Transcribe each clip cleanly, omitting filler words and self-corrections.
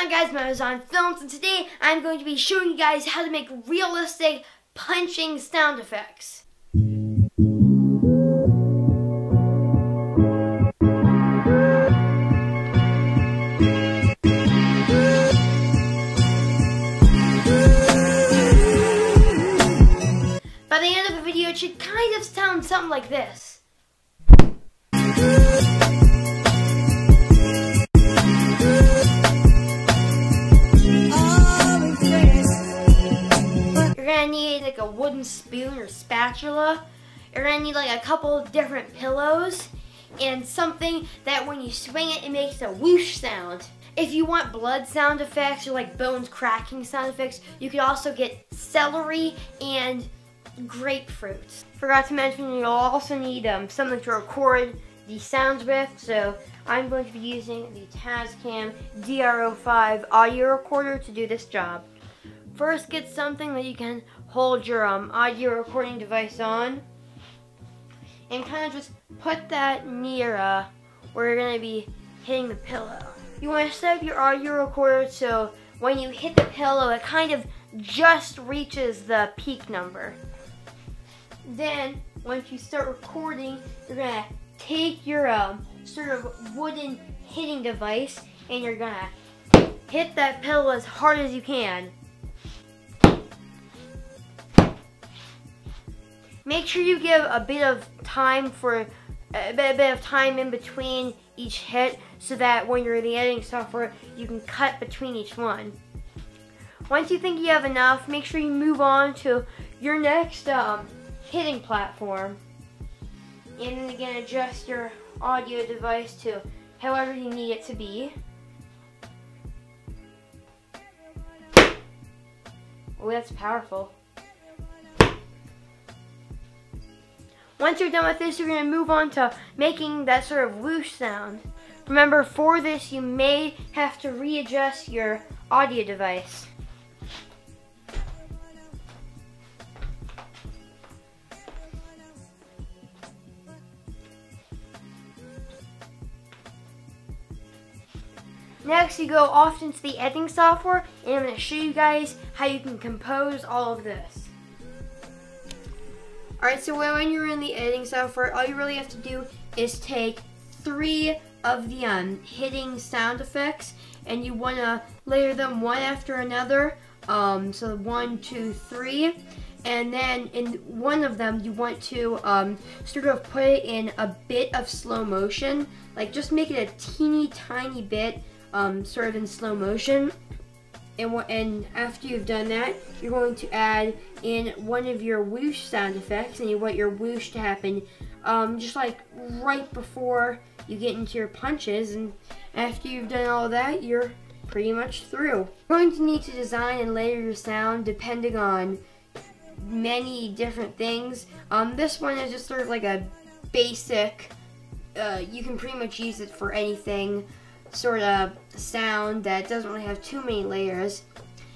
on, guys? My name is Vion Films, and today I'm going to be showing you guys how to make realistic punching sound effects. By the end of the video, it should kind of sound something like this. You're gonna need like a wooden spoon or spatula. You're gonna need like a couple of different pillows and something that when you swing it, it makes a whoosh sound. If you want blood sound effects or like bones cracking sound effects, you could also get celery and grapefruit. Forgot to mention, you'll also need something to record the sounds with, so I'm going to be using the Tascam DR05 audio recorder to do this job. First, get something that you can hold your audio recording device on, and kind of just put that near where you're going to be hitting the pillow. You want to set up your audio recorder so when you hit the pillow, it kind of just reaches the peak number. Then, once you start recording, you're going to take your sort of wooden hitting device and you're going to hit that pillow as hard as you can. Make sure you give a bit of time in between each hit so that when you're in the editing software, you can cut between each one. Once you think you have enough, make sure you move on to your next hitting platform. And then again, adjust your audio device to however you need it to be. Oh, that's powerful. Once you're done with this, you're going to move on to making that sort of whoosh sound. Remember, for this, you may have to readjust your audio device. Next, you go off into the editing software, and I'm going to show you guys how you can compose all of this. Alright, so when you're in the editing software, all you really have to do is take 3 of the hitting sound effects, and you want to layer them one after another. So 1, 2, 3. And then in one of them, you want to sort of put it in a bit of slow motion. Like, just make it a teeny tiny bit sort of in slow motion. And after you've done that, you're going to add in one of your whoosh sound effects, and you want your whoosh to happen just like right before you get into your punches. And after you've done all that, you're pretty much through. You're going to need to design and layer your sound depending on many different things. This one is just sort of like a basic, you can pretty much use it for anything sort of sound that doesn't really have too many layers.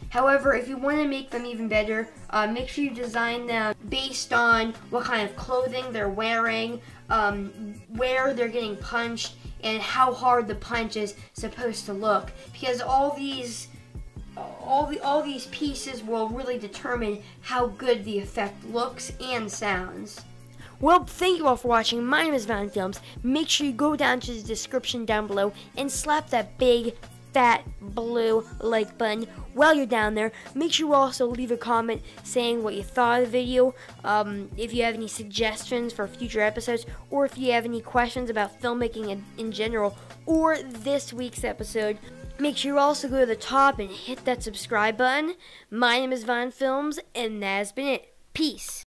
However, if you want to make them even better, make sure you design them based on what kind of clothing they're wearing, where they're getting punched, and how hard the punch is supposed to look. Because all these pieces will really determine how good the effect looks and sounds. Well, thank you all for watching. My name is Vion Films. Make sure you go down to the description down below and slap that big, fat, blue like button while you're down there. Make sure you also leave a comment saying what you thought of the video, if you have any suggestions for future episodes, or if you have any questions about filmmaking in general, or this week's episode. Make sure you also go to the top and hit that subscribe button. My name is Vion Films, and that has been it. Peace.